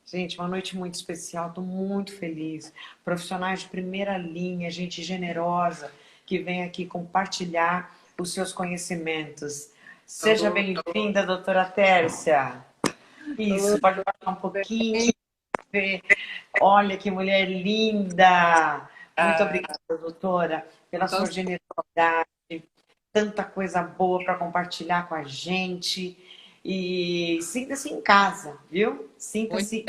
Gente, uma noite muito especial, estou muito feliz. Profissionais de primeira linha, gente generosa, que vem aqui compartilhar os seus conhecimentos. Seja Oi, bem-vinda, doutora Tércia. oi, Isso, pode falar um pouquinho. Olha que mulher linda. Muito ah, obrigada, doutora, pela então, sua generosidade, tanta coisa boa para compartilhar com a gente. E sinta-se em casa, viu? muito, Sinta-se.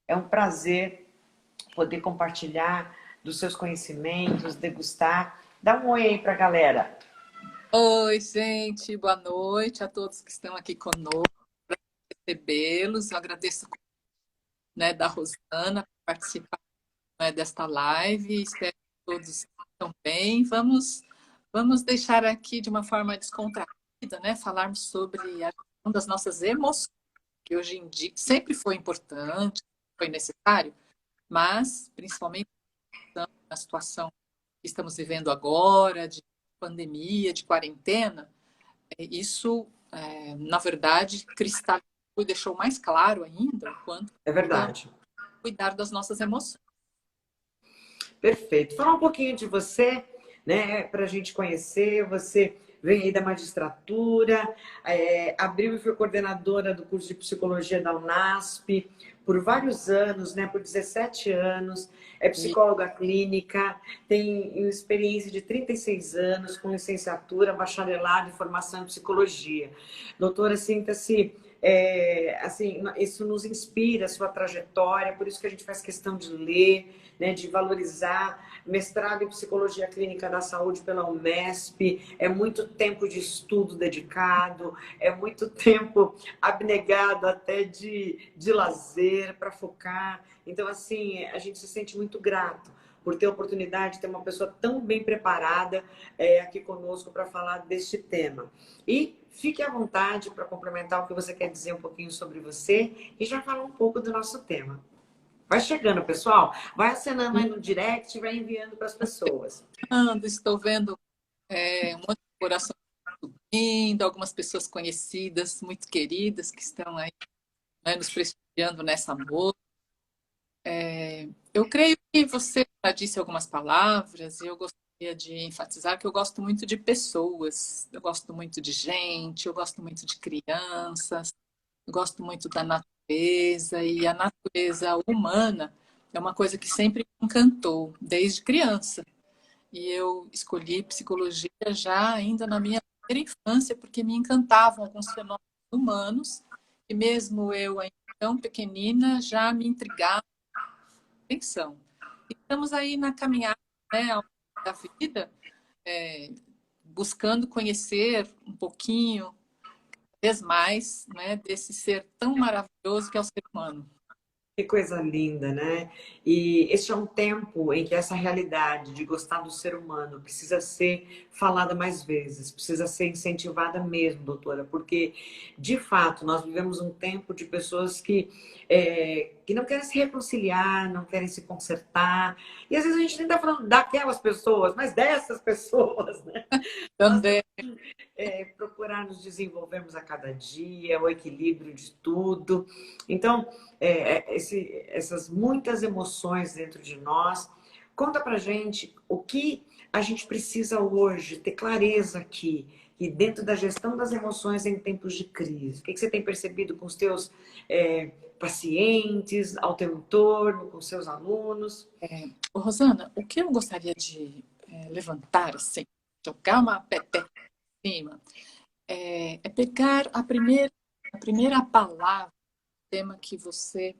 É um prazer poder compartilhar dos seus conhecimentos, degustar. Dá um oi aí para a galera. oi, gente, boa noite a todos que estão aqui conosco, recebê-los. Eu agradeço, né, da Rosana por participar, né, desta live. Espero que todos estão bem. Vamos deixar aqui de uma forma descontraída, né, falarmos sobre a questão das nossas emoções, que hoje em dia sempre foi importante, foi necessário, mas principalmente na situação que estamos vivendo agora, de pandemia, de quarentena, isso, na verdade, cristalizou e deixou mais claro ainda o quanto É precisamos verdade. cuidar das nossas emoções. Perfeito. Falar um pouquinho de você, né, para a gente conhecer. Você vem aí da magistratura, abriu e foi coordenadora do curso de psicologia da Unasp por vários anos, né, por 17 anos. É E, psicóloga clínica, tem experiência de 36 anos com licenciatura, bacharelado e formação em psicologia. Doutora, sinta-se. Assim, isso nos inspira, a sua trajetória, por isso que a gente faz questão de ler, né, de valorizar. Mestrado em Psicologia Clínica da Saúde pela Unesp, é muito tempo de estudo dedicado, é muito tempo abnegado até de lazer para focar. Então, assim, a gente se sente muito grato por ter a oportunidade de ter uma pessoa tão bem preparada aqui conosco para falar deste tema. E fique à vontade para complementar o que você quer dizer um pouquinho sobre você e já falar um pouco do nosso tema. Vai chegando, pessoal. Vai acenando aí no direct e vai enviando para as pessoas. estou vendo um monte de coração subindo, algumas pessoas conhecidas, muito queridas, que estão aí, né, nos prestigiando nessa noite. Eu creio que você já disse algumas palavras e eu gostaria de enfatizar que eu gosto muito de pessoas, eu gosto muito de gente, eu gosto muito de crianças, eu gosto muito da natureza e a natureza humana é uma coisa que sempre me encantou desde criança. E eu escolhi psicologia já ainda na minha primeira infância porque me encantavam alguns fenômenos humanos e mesmo eu ainda tão pequenina já me intrigava atenção. Estamos aí na caminhada, né, ao longo da vida, é, buscando conhecer um pouquinho, cada vez mais, né, desse ser tão maravilhoso que é o ser humano. Que coisa linda, né? E este é um tempo em que essa realidade de gostar do ser humano precisa ser falada mais vezes, precisa ser incentivada mesmo, doutora, porque, de fato, nós vivemos um tempo de pessoas que não querem se reconciliar, não querem se consertar, e às vezes a gente nem está falando daquelas pessoas, mas dessas pessoas, né? Nós Também, procurar nos desenvolvermos a cada dia, o equilíbrio de tudo. Então, essas muitas emoções dentro de nós. Conta pra gente o que a gente precisa hoje ter clareza aqui, e dentro da gestão das emoções em tempos de crise. O que você tem percebido com os teus pacientes, ao teu entorno, com os seus alunos? Rosana, o que eu gostaria de levantar, assim, jogar uma peteca em cima, é pegar a primeira palavra, tema que você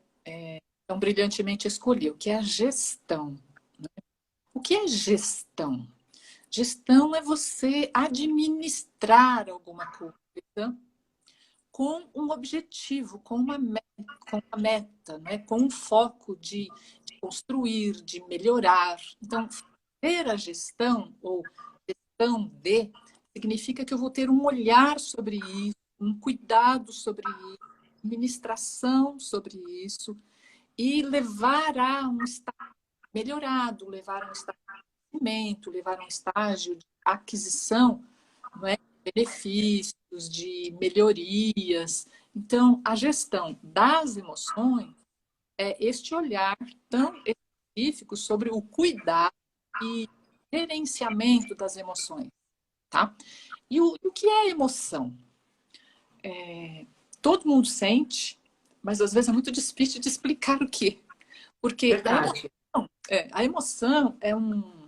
tão brilhantemente escolheu, que é a gestão. O que é gestão? Gestão é você administrar alguma coisa com um objetivo, com uma meta, né? Com um foco de construir, de melhorar. Então, ter a gestão ou gestão de significa que eu vou ter um olhar sobre isso, um cuidado sobre isso, administração sobre isso e levar a um estado melhorado, levar a um estado de crescimento, levar a um estágio de aquisição, não é? Benefícios, de melhorias. Então, a gestão das emoções é este olhar tão específico sobre o cuidado e gerenciamento das emoções, tá? E o que é emoção? Todo mundo sente, mas às vezes é muito difícil de explicar o que. Porque Verdade. a emoção é um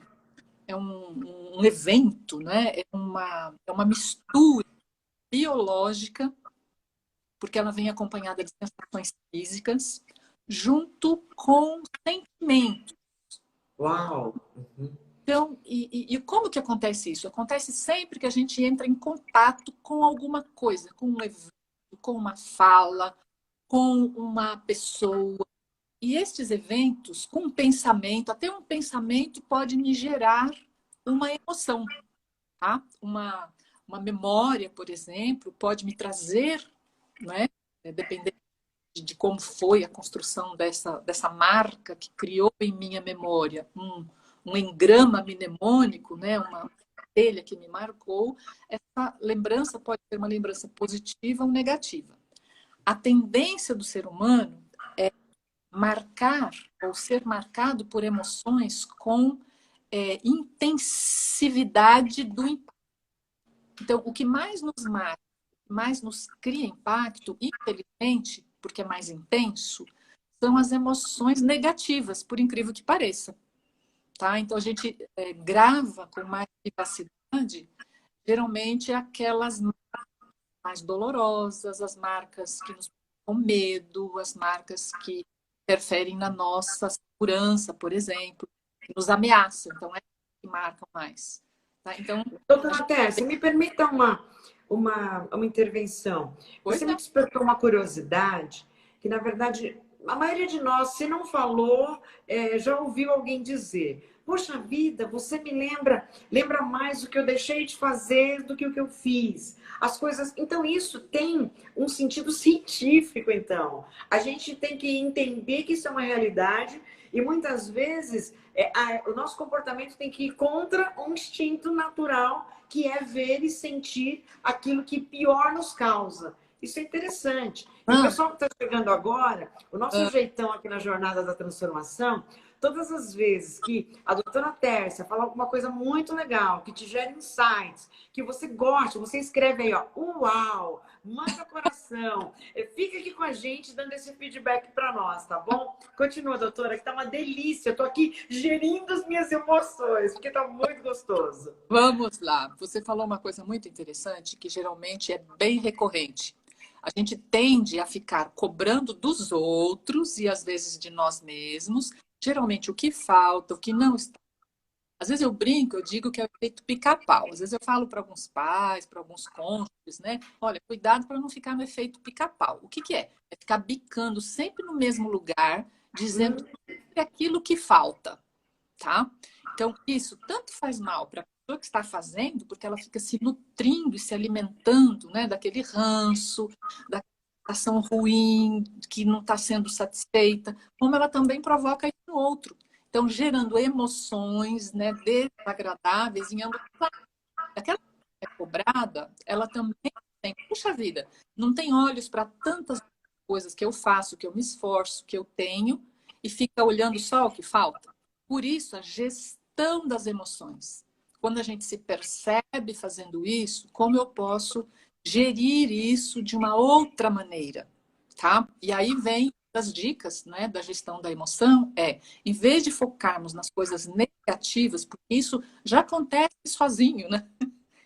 evento, né? É uma mistura biológica, porque ela vem acompanhada de sensações físicas, junto com sentimentos. Uau! Uhum. Então, e como que acontece isso? Acontece sempre que a gente entra em contato com alguma coisa, com um evento, com uma fala, com uma pessoa. E estes eventos, com um pensamento, até um pensamento pode me gerar uma emoção, tá? Uma memória, por exemplo, pode me trazer, né? Dependendo de como foi a construção dessa marca que criou em minha memória um engrama mnemônico, né? Uma telha que me marcou, essa lembrança pode ser uma lembrança positiva ou negativa. A tendência do ser humano é marcar ou ser marcado por emoções com intensividade do impacto. Então, o que mais nos marca, mais nos cria impacto, infelizmente, porque é mais intenso, são as emoções negativas, por incrível que pareça. Tá? Então, a gente grava com mais vivacidade, geralmente, aquelas mais dolorosas, as marcas que nos dão medo, as marcas que interferem na nossa segurança, por exemplo, que nos ameaçam. Então, é que marcam mais. Tá? Então, a Doutora gente Tércia, me permita uma intervenção. pois Você me é. despertou uma curiosidade, que na verdade a maioria de nós, se não falou, já ouviu alguém dizer. Poxa vida, você me lembra mais o que eu deixei de fazer do que o que eu fiz. As coisas. Então, isso tem um sentido científico, então. A gente tem que entender que isso é uma realidade e muitas vezes o nosso comportamento tem que ir contra um instinto natural, que é ver e sentir aquilo que pior nos causa. Isso é interessante. E o Ah, pessoal que está chegando agora, o nosso ah, jeitão aqui na Jornada da Transformação, todas as vezes que a doutora Tércia fala alguma coisa muito legal, que te gera insights, que você gosta, você escreve aí, ó, uau, manda coração, fica aqui com a gente dando esse feedback para nós, tá bom? Continua, doutora, que tá uma delícia. Eu tô aqui gerindo as minhas emoções, porque tá muito gostoso. vamos lá. Você falou uma coisa muito interessante, que geralmente é bem recorrente. A gente tende a ficar cobrando dos outros e às vezes de nós mesmos, geralmente o que falta, o que não está. Às vezes eu brinco, eu digo que é o efeito pica-pau. Às vezes eu falo para alguns pais, para alguns cônjuges, né? Olha, cuidado para não ficar no efeito pica-pau. O que que é? É ficar bicando sempre no mesmo lugar, dizendo Hum, sempre aquilo que falta, tá? Então, isso tanto faz mal para a pessoa que está fazendo, porque ela fica se nutrindo e se alimentando, né, daquele ranço, da ação ruim, que não está sendo satisfeita, como ela também provoca isso no outro. Então, gerando emoções, né, desagradáveis em ambos os lados. Aquela que é cobrada, ela também tem, puxa vida, não tem olhos para tantas coisas que eu faço, que eu me esforço, que eu tenho, e fica olhando só o que falta. Por isso, a gestão das emoções. Quando a gente se percebe fazendo isso, como eu posso gerir isso de uma outra maneira, tá? E aí vem as dicas, né, da gestão da emoção, em vez de focarmos nas coisas negativas, porque isso já acontece sozinho, né?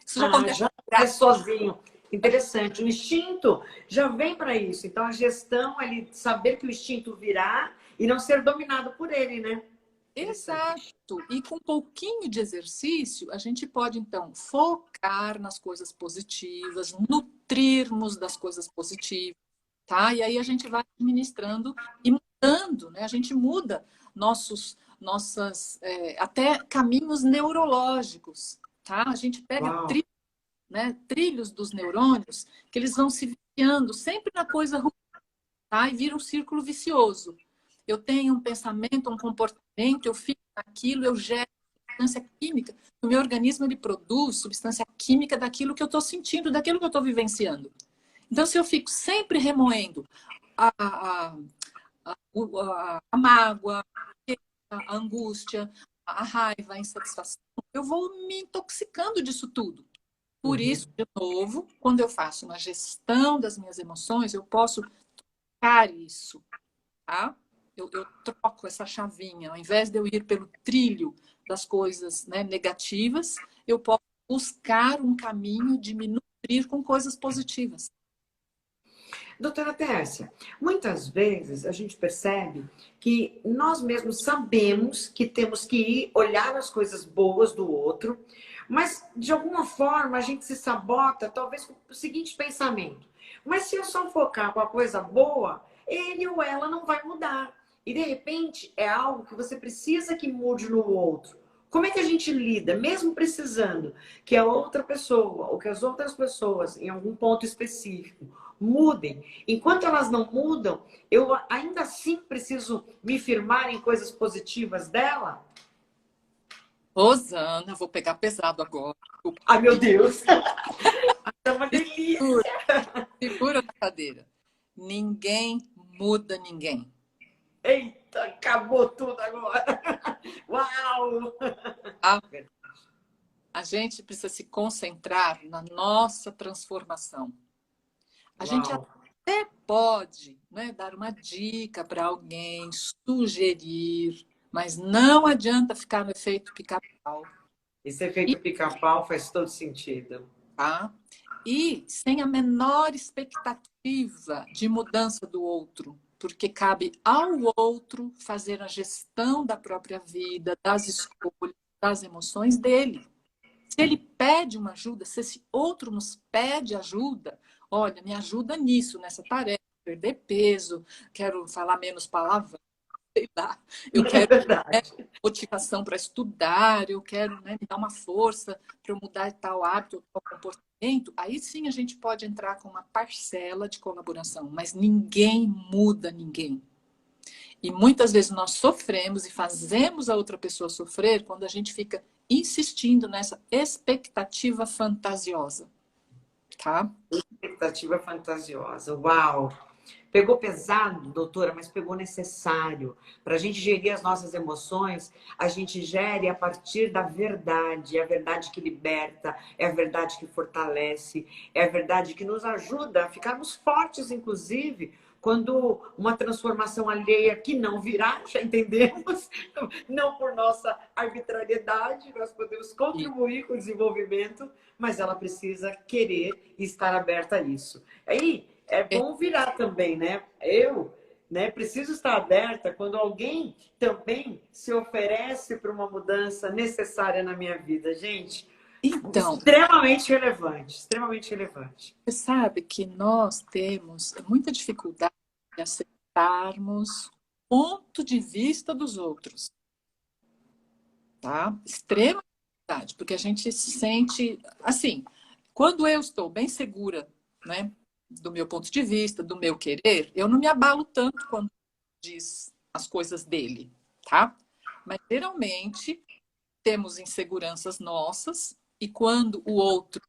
Isso já ah, acontece já é sozinho. Interessante. O instinto já vem para isso. Então, a gestão, ele saber que o instinto virá e não ser dominado por ele, né? Interessante. Exato. E com um pouquinho de exercício, a gente pode, então, focar nas coisas positivas, nutrirmos das coisas positivas, tá? E aí a gente vai administrando e mudando, né? A gente muda até caminhos neurológicos, tá? A gente pega Uau. né, trilhos dos neurônios que eles vão se viciando sempre na coisa ruim, tá? E vira um círculo vicioso. Eu tenho um pensamento, um comportamento, eu fico naquilo, eu gero substância química. O meu organismo ele produz substância química daquilo que eu estou sentindo, daquilo que eu estou vivenciando. Então, se eu fico sempre remoendo a, a, a mágoa, a angústia, a raiva, a insatisfação, eu vou me intoxicando disso tudo. Por isso, de novo, quando eu faço uma gestão das minhas emoções, eu posso trocar isso, tá? Eu troco essa chavinha. Ao invés de eu ir pelo trilho das coisas, né, negativas, eu posso buscar um caminho de me nutrir com coisas positivas. Doutora Tércia, muitas vezes a gente percebe que nós mesmos sabemos que temos que ir olhar as coisas boas do outro, mas de alguma forma a gente se sabota, talvez com o seguinte pensamento: mas se eu só focar com a coisa boa, ele ou ela não vai mudar. E de repente é algo que você precisa que mude no outro. Como é que a gente lida, mesmo precisando que a outra pessoa ou que as outras pessoas, em algum ponto específico, mudem? Enquanto elas não mudam, eu ainda assim preciso me firmar em coisas positivas dela? Rosana, vou pegar pesado agora. Ai, meu Deus! É uma delícia! Segura na cadeira. Ninguém muda ninguém. Eita, acabou tudo agora! Uau! Tá? A gente precisa se concentrar na nossa transformação. A gente Uau! até pode, né, dar uma dica para alguém, sugerir, mas não adianta ficar no efeito pica-pau. Esse efeito pica-pau faz todo sentido. Tá? E sem a menor expectativa de mudança do outro, porque cabe ao outro fazer a gestão da própria vida, das escolhas, das emoções dele. Se ele pede uma ajuda, se esse outro nos pede ajuda, olha, me ajuda nisso, nessa tarefa, perder peso, quero falar menos palavrão, sei lá, eu É quero, né, verdade. motivação para estudar, eu quero, né, me dar uma força para eu mudar tal hábito, tal comportamento, aí sim a gente pode entrar com uma parcela de colaboração, mas ninguém muda ninguém. E muitas vezes nós sofremos e fazemos a outra pessoa sofrer quando a gente fica insistindo nessa expectativa fantasiosa, tá? Expectativa fantasiosa. Uau! Pegou pesado, doutora, mas pegou necessário. Para a gente gerir as nossas emoções, a gente gere a partir da verdade. É a verdade que liberta, é a verdade que fortalece, é a verdade que nos ajuda a ficarmos fortes, inclusive, quando uma transformação alheia que não virá, já entendemos, não por nossa arbitrariedade, nós podemos E, contribuir com o desenvolvimento, mas ela precisa querer e estar aberta a isso. Aí, é é, bom virar também, né? Eu, né, preciso estar aberta quando alguém também se oferece para uma mudança necessária na minha vida. Gente, então, extremamente relevante, extremamente relevante. você sabe que nós temos muita dificuldade de aceitarmos o ponto de vista dos outros, tá? Extrema dificuldade, porque a gente se sente assim, quando eu estou bem segura, né, do meu ponto de vista, do meu querer, eu não me abalo tanto quando diz as coisas dele, tá? Mas geralmente temos inseguranças nossas e quando o outro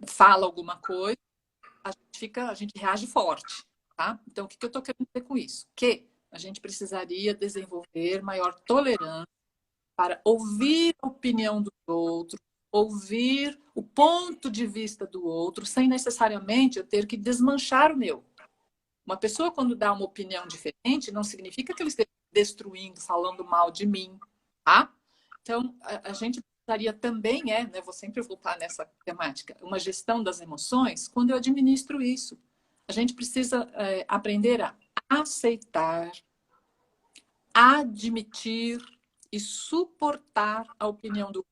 fala alguma coisa, a gente reage forte, tá? Então, o que eu estou querendo dizer com isso? Que a gente precisaria desenvolver maior tolerância para ouvir a opinião do outro, ouvir o ponto de vista do outro, sem necessariamente eu ter que desmanchar o meu. Uma pessoa, quando dá uma opinião diferente, não significa que ele esteja destruindo, falando mal de mim, tá? Então, a gente precisaria também, né, vou sempre voltar nessa temática, uma gestão das emoções, quando eu administro isso. A gente precisa aprender a aceitar, admitir e suportar a opinião do outro.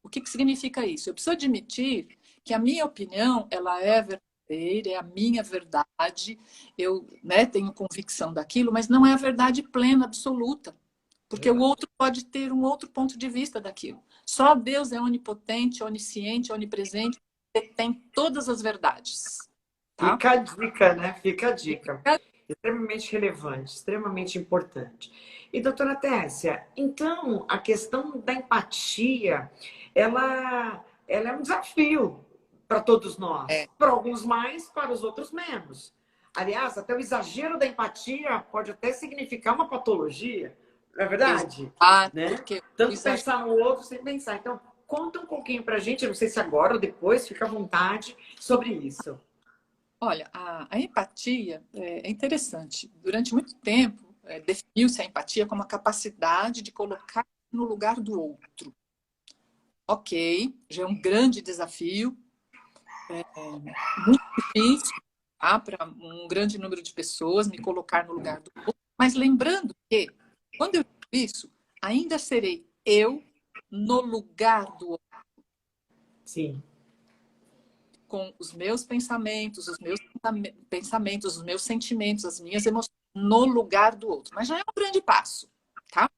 O que significa isso? Eu preciso admitir que a minha opinião ela é verdadeira, é a minha verdade, eu, né, tenho convicção daquilo, mas não é a verdade plena, absoluta. Porque o outro pode ter um outro ponto de vista daquilo. Só Deus é onipotente, onisciente, onipresente, tem todas as verdades. Tá? Fica a dica, né? Fica a dica. Extremamente relevante, extremamente importante. E, doutora Tércia, então a questão da empatia, ela é um desafio. para todos nós. É, Para alguns mais, para os outros menos. Aliás, até o exagero da empatia pode até significar uma patologia, não é verdade? exato, Né? porque o Tanto exagero. pensar no outro sem pensar. Então, conta um pouquinho para a gente, eu não sei se agora ou depois, fica à vontade, sobre isso. Olha, a empatia é interessante. Durante muito tempo, definiu-se a empatia como a capacidade de colocar no lugar do outro. Ok, já é um grande desafio, muito difícil, tá, para um grande número de pessoas me colocar no lugar do outro, mas lembrando que, quando eu digo isso, ainda serei eu no lugar do outro, Sim. com os meus pensamentos, os meus sentimentos, as minhas emoções, no lugar do outro. Mas já é um grande passo, tá?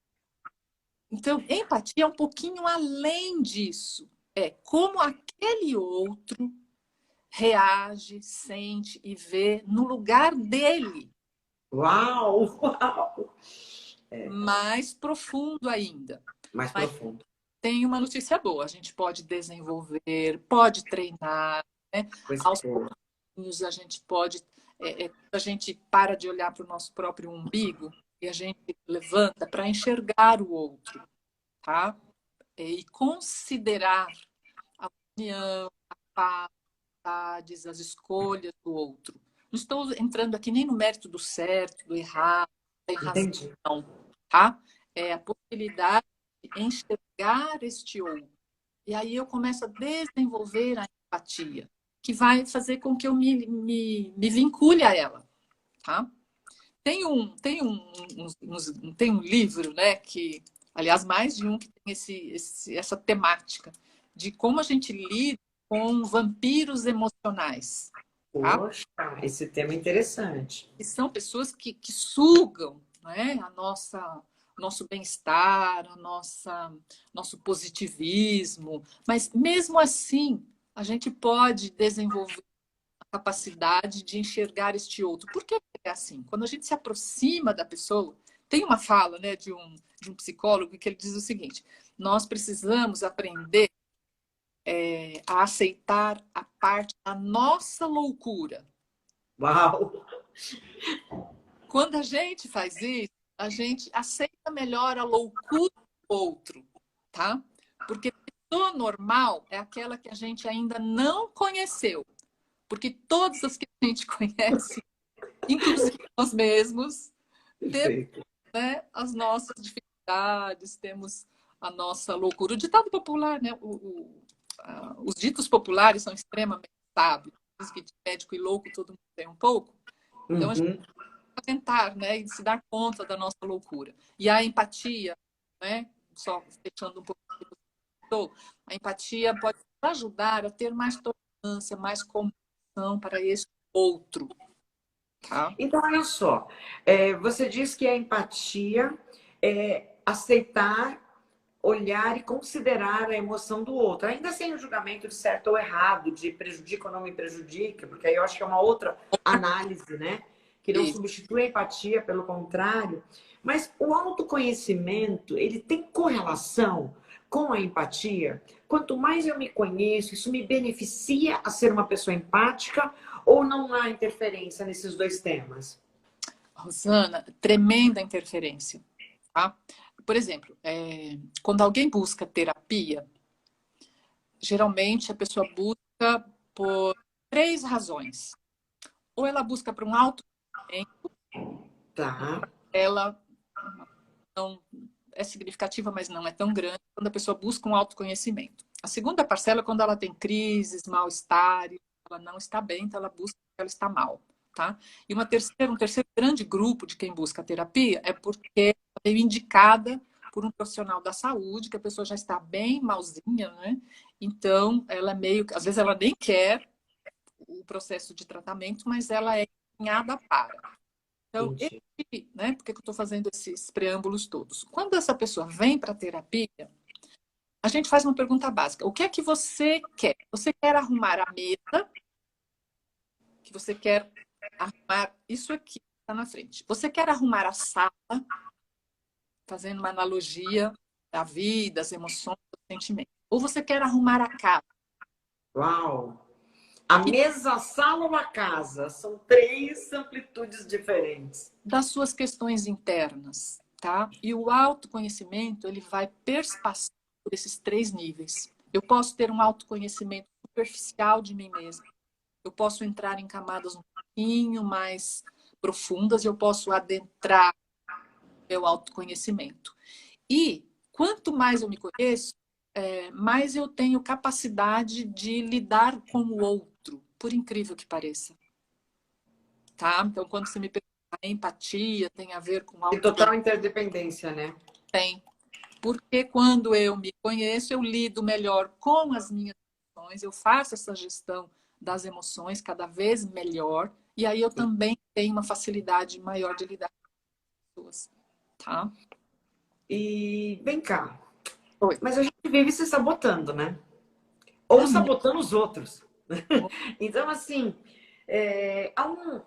Então, empatia é um pouquinho além disso. É como aquele outro reage, sente e vê no lugar dele, Uau! Uau! mais profundo ainda. Mais Mas profundo. tem uma notícia boa, a gente pode desenvolver, pode treinar, né? Pois Aos é. pouquinhos a gente pode, a gente para de olhar para o nosso próprio umbigo e a gente levanta para enxergar o outro, tá? E considerar a opinião, a as escolhas do outro. Não estou entrando aqui nem no mérito do certo, do errado, tem razão, Entendi. tá? É a possibilidade de enxergar este outro. E aí eu começo a desenvolver a empatia, que vai fazer com que eu me vincule a ela, tá? Tem um livro, né, que, aliás, mais de um que tem essa temática de como a gente lida com vampiros emocionais, tá? Poxa, esse tema é interessante. Que são pessoas que sugam, né, nosso bem-estar, nosso positivismo, mas mesmo assim a gente pode desenvolver a capacidade de enxergar este outro. Por que é assim? Quando a gente se aproxima da pessoa, tem uma fala, né, de um psicólogo que ele diz o seguinte: nós precisamos aprender a aceitar a parte da nossa loucura. Uau! Quando a gente faz isso, a gente aceita melhor a loucura do outro, tá? Porque pessoa normal é aquela que a gente ainda não conheceu. Porque todas as que a gente conhece, inclusive nós mesmos, temos, Perfeito. né, as nossas dificuldades, temos a nossa loucura. O ditado popular, né, os ditos populares são extremamente sábios. Diz que de médico e louco todo mundo tem um pouco. Então, a gente Uhum. vai tentar, né, se dar conta da nossa loucura. E a empatia, né, só fechando um pouco, a empatia pode nos ajudar a ter mais tolerância, mais compaixão para esse outro, tá? Então, olha só, você diz que a empatia é aceitar, olhar e considerar a emoção do outro, ainda sem o julgamento de certo ou errado, de prejudica ou não me prejudica, porque aí eu acho que é uma outra análise, né? Que não Isso. substitui a empatia, pelo contrário. Mas o autoconhecimento, ele tem correlação com a empatia? Quanto mais eu me conheço, isso me beneficia a ser uma pessoa empática ou não há interferência nesses dois temas? Rosana, tremenda interferência, tá? Por exemplo, quando alguém busca terapia, geralmente a pessoa busca por três razões. Ou ela busca para um autoconhecimento, Tá. ela não é significativa, mas não é tão grande, quando a pessoa busca um autoconhecimento. A segunda parcela é quando ela tem crises, mal-estar, ela não está bem, então ela busca porque ela está mal, tá? E um terceiro grande grupo de quem busca terapia é porque ela veio indicada por um profissional da saúde, que a pessoa já está bem malzinha, né? Então, ela é meio, às vezes ela nem quer o processo de tratamento, mas ela é encaminhada para. Então, Entendi. né, por que eu estou fazendo esses preâmbulos todos? Quando essa pessoa vem para a terapia, a gente faz uma pergunta básica. O que é que você quer? Você quer arrumar a mesa? Que você quer arrumar isso aqui que está na frente. Você quer arrumar a sala, fazendo uma analogia da vida, das emoções, dos sentimentos. Ou você quer arrumar a casa? Uau! A mesa, a sala ou a casa? São três amplitudes diferentes. Das suas questões internas, tá? E o autoconhecimento, ele vai perspassar por esses três níveis. Eu posso ter um autoconhecimento superficial de mim mesma. Eu posso entrar em camadas um pouquinho mais profundas e eu posso adentrar meu autoconhecimento. E quanto mais eu me conheço, mais eu tenho capacidade de lidar com o outro, por incrível que pareça. Tá? Então, quando você me pergunta, a empatia tem a ver com E total interdependência, né? Tem. Porque quando eu me conheço, eu lido melhor com as minhas emoções, eu faço essa gestão das emoções cada vez melhor, e aí eu também tenho uma facilidade maior de lidar com as pessoas. Tá? E vem cá. Oi. Mas a gente vive se sabotando, né? Ou sabotando os outros. Então, assim,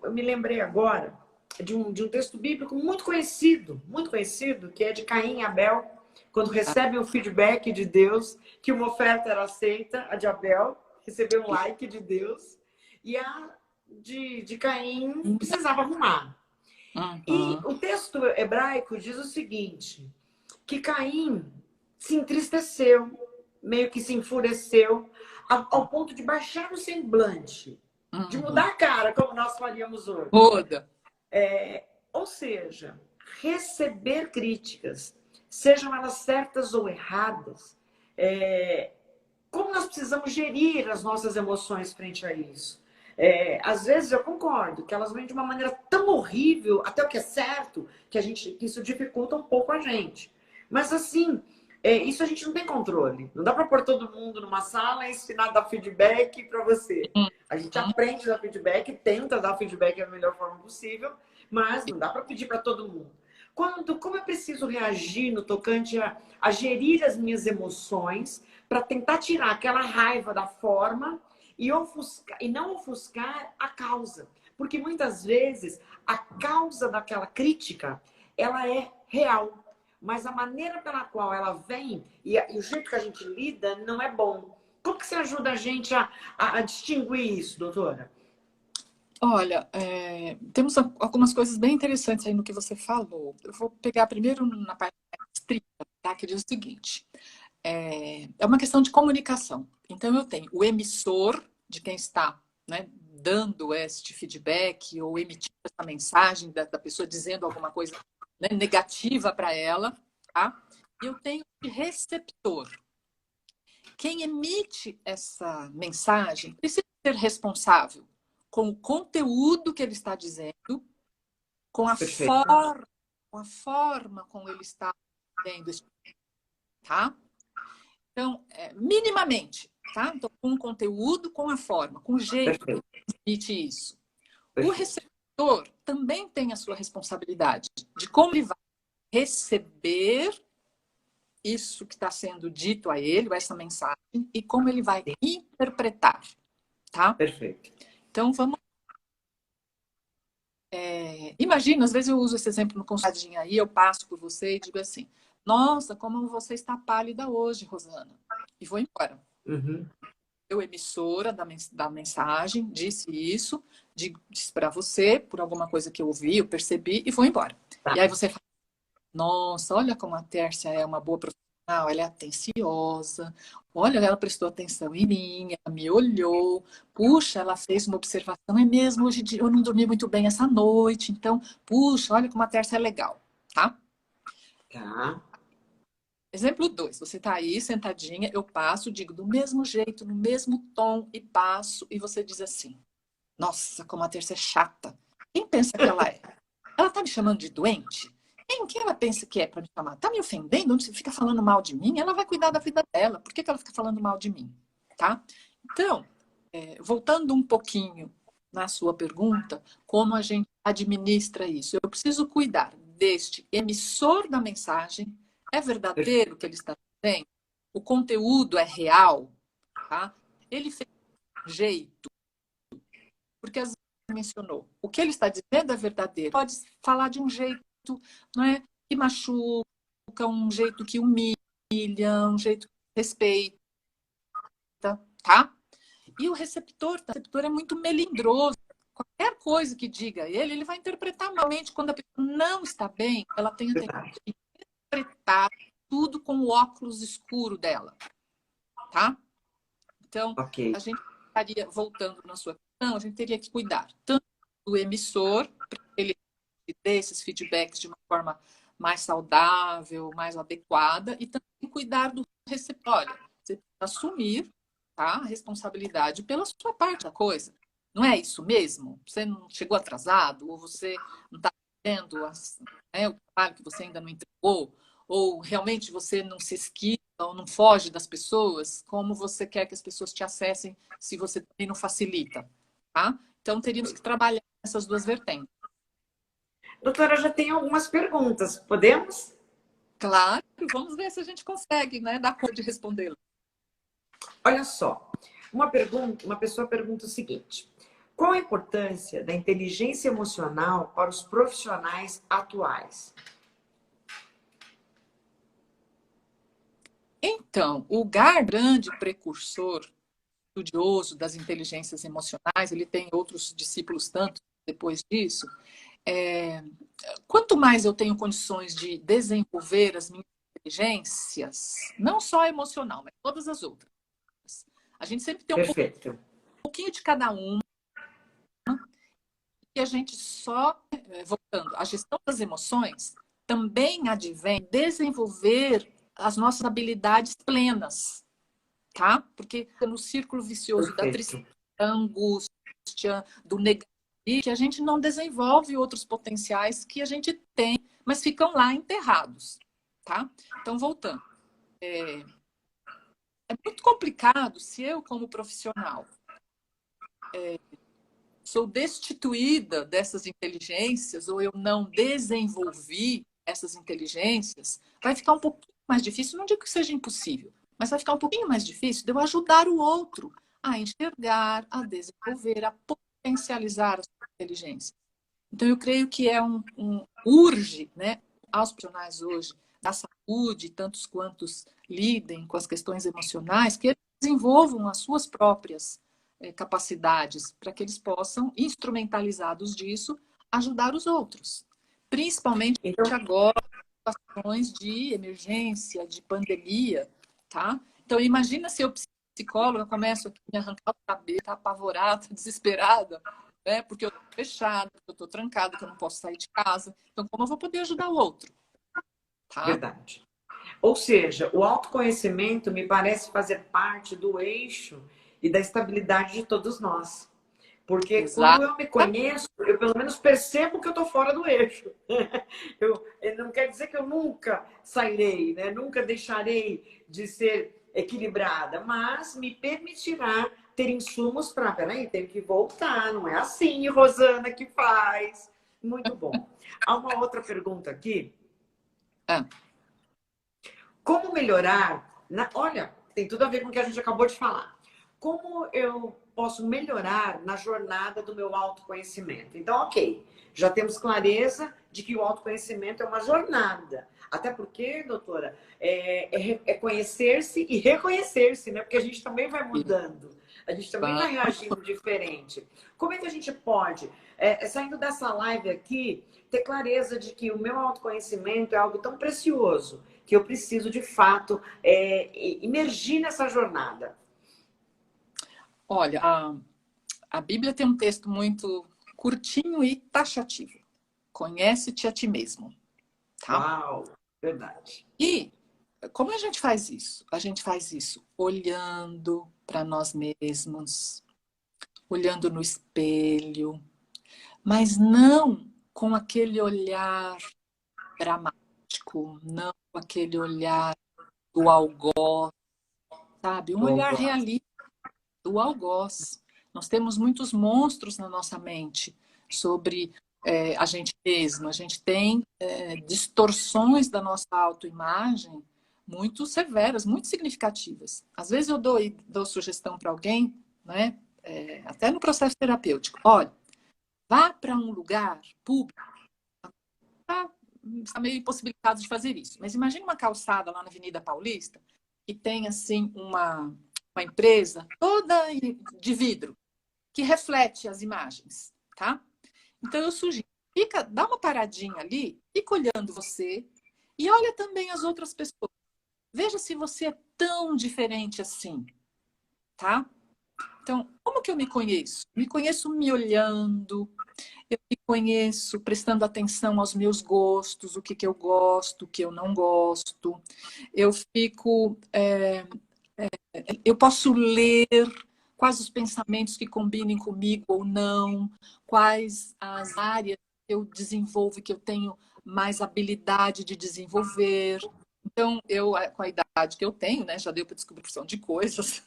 eu me lembrei agora de um texto bíblico muito conhecido, que é de Caim e Abel, quando recebem o feedback de Deus, que uma oferta era aceita, a de Abel recebeu um like de Deus, e a de Caim precisava arrumar. E Uhum. o texto hebraico diz o seguinte, que Caim se entristeceu, meio que se enfureceu, ao ponto de baixar o semblante, de mudar a cara, como nós faríamos hoje. Muda. Ou seja, receber críticas, sejam elas certas ou erradas, como nós precisamos gerir as nossas emoções frente a isso? Às vezes eu concordo que elas vêm de uma maneira tão horrível, até o que é certo, que isso dificulta um pouco a gente. Mas assim, isso a gente não tem controle. Não dá para pôr todo mundo numa sala e ensinar a dar feedback para você. A gente aprende a dar feedback, tenta dar feedback da melhor forma possível, mas não dá para pedir para todo mundo. Como eu preciso reagir no tocante a gerir as minhas emoções para tentar tirar aquela raiva da forma e não ofuscar a causa. Porque muitas vezes a causa daquela crítica, ela é real. Mas a maneira pela qual ela vem e o jeito que a gente lida não é bom. Como que você ajuda a gente a distinguir isso, doutora? Olha, temos algumas coisas bem interessantes aí no que você falou. Eu vou pegar primeiro na parte estrita, tá? Que diz o seguinte: é uma questão de comunicação. Então, eu tenho o emissor de quem está, né, dando este feedback ou emitindo essa mensagem da pessoa dizendo alguma coisa, né, negativa para ela, tá? E eu tenho o receptor. Quem emite essa mensagem precisa ser responsável com o conteúdo que ele está dizendo, com a forma como ele está dizendo, tá? Então, minimamente, tá? Então, com o conteúdo, com a forma, com o jeito que ele emite isso. O receptor também tem a sua responsabilidade de como ele vai receber isso que está sendo dito a ele, ou essa mensagem, e como ele vai interpretar, tá? Perfeito. Então, vamos... imagina, às vezes eu uso esse exemplo no consultadinho aí, eu passo por você e digo assim, nossa, como você está pálida hoje, Rosana. E vou embora. Uhum. Eu, emissora da mensagem, disse isso, disse para você, por alguma coisa que eu ouvi, eu percebi, e vou embora. Tá. E aí você fala, nossa, olha como a Tércia é uma boa profissional, ela é atenciosa, olha, ela prestou atenção em mim, ela me olhou, puxa, ela fez uma observação, é mesmo, hoje eu não dormi muito bem essa noite, então, puxa, olha como a Tércia é legal, tá? Tá. Exemplo 2, você tá aí sentadinha, eu passo, digo do mesmo jeito, no mesmo tom e passo, e você diz assim, nossa, como a Tércia é chata. Quem pensa que ela é? Ela tá me chamando de doente? Quem ela pensa que é para me chamar? Tá me ofendendo? Você fica falando mal de mim? Ela vai cuidar da vida dela. Por que ela fica falando mal de mim? Tá? Então, voltando um pouquinho na sua pergunta, como a gente administra isso? Eu preciso cuidar deste emissor da mensagem. É verdadeiro o que ele está dizendo? O conteúdo é real? Tá? Ele fez um jeito, porque às vezes mencionou. O que ele está dizendo é verdadeiro. Pode falar de um jeito, não é, que machuca, um jeito que humilha, um jeito que respeita, tá? E o receptor é muito melindroso. Qualquer coisa que diga ele vai interpretar malmente. Quando a pessoa não está bem, ela tem a tendência de interpretar tudo com o óculos escuro dela, tá? Então, Ok. a gente estaria, voltando na sua questão, a gente teria que cuidar tanto do emissor, para ele dê esses feedbacks de uma forma mais saudável, mais adequada, e também cuidar do receptor. Olha, você precisa assumir, tá, a responsabilidade pela sua parte da coisa. Não é isso mesmo? Você não chegou atrasado, ou você não está fazendo o trabalho que você ainda não entregou, ou realmente você não se esquiva ou não foge das pessoas, como você quer que as pessoas te acessem se você também não facilita, tá? Então, teríamos que trabalhar essas duas vertentes. Doutora, já tem algumas perguntas. Podemos? Claro, vamos ver se a gente consegue, né, dar conta de respondê-las. Olha só, uma pessoa pergunta o seguinte: qual a importância da inteligência emocional para os profissionais atuais? Então, o grande precursor estudioso das inteligências emocionais, ele tem outros discípulos tanto depois disso, quanto mais eu tenho condições de desenvolver as minhas inteligências, não só a emocional, mas todas as outras, a gente sempre tem um Perfeito. pouquinho de cada uma, e a gente só, voltando, a gestão das emoções também advém desenvolver as nossas habilidades plenas, tá? Porque no círculo vicioso da tristeza, Perfeito. da angústia, do negativo, que a gente não desenvolve outros potenciais que a gente tem, mas ficam lá enterrados, tá? Então, voltando. É muito complicado se eu, como profissional, sou destituída dessas inteligências ou eu não desenvolvi essas inteligências, vai ficar um pouquinho mais difícil, não digo que seja impossível, mas vai ficar um pouquinho mais difícil de eu ajudar o outro a enxergar, a desenvolver, a potencializar a sua inteligência. Então, eu creio que é urge, né, aos profissionais hoje da saúde, tantos quantos lidem com as questões emocionais, que eles desenvolvam as suas próprias capacidades para que eles possam, instrumentalizados disso, ajudar os outros. Principalmente Então, agora, em situações de emergência, de pandemia, tá? Então, imagina se eu, psicóloga, começo aqui a me arrancar o cabelo, tá apavorada, desesperada, né? Porque eu estou fechada, porque eu estou trancada, que eu não posso sair de casa. Então, como eu vou poder ajudar o outro? Tá? verdade. Ou seja, o autoconhecimento me parece fazer parte do eixo e da estabilidade de todos nós. Porque quando Exato. eu me conheço, eu pelo menos percebo que eu estou fora do eixo. Não quer dizer que eu nunca sairei, né? Nunca deixarei de ser equilibrada, mas me permitirá ter insumos para, peraí, tenho que voltar, não é assim, Rosana, que faz. Muito bom. Há uma outra pergunta aqui. É. Como melhorar? Olha, tem tudo a ver com o que a gente acabou de falar. Como eu posso melhorar na jornada do meu autoconhecimento? Então, ok, já temos clareza de que o autoconhecimento é uma jornada. Até porque, doutora, é conhecer-se e reconhecer-se, né? Porque a gente também vai mudando, a gente também vai reagindo diferente. Como é que a gente pode, saindo dessa live aqui, ter clareza de que o meu autoconhecimento é algo tão precioso que eu preciso, de fato, imergir nessa jornada? Olha, a Bíblia tem um texto muito curtinho e taxativo. Conhece-te a ti mesmo. Tá? Uau, verdade. E como a gente faz isso? A gente faz isso olhando para nós mesmos, olhando no espelho, mas não com aquele olhar dramático, não com aquele olhar do algoz, sabe? Um olhar realista do algoz. Nós temos muitos monstros na nossa mente sobre a gente mesmo. A gente tem distorções da nossa autoimagem muito severas, muito significativas. Às vezes eu dou sugestão para alguém, né? Até no processo terapêutico. Olha, vá para um lugar público. Está meio impossibilitado de fazer isso. Mas imagine uma calçada lá na Avenida Paulista que tem assim uma empresa toda de vidro, que reflete as imagens, tá? Então, eu sugiro, dá uma paradinha ali, fica olhando você e olha também as outras pessoas. Veja se você é tão diferente assim, tá? Então, como que eu me conheço? Me conheço me olhando, eu me conheço prestando atenção aos meus gostos, o que, que eu gosto, o que eu não gosto. Eu fico. Eu posso ler quais os pensamentos que combinem comigo ou não, quais as áreas que eu desenvolvo e que eu tenho mais habilidade de desenvolver. Então, eu, com a idade que eu tenho, né, já deu para descobrir porção de coisas.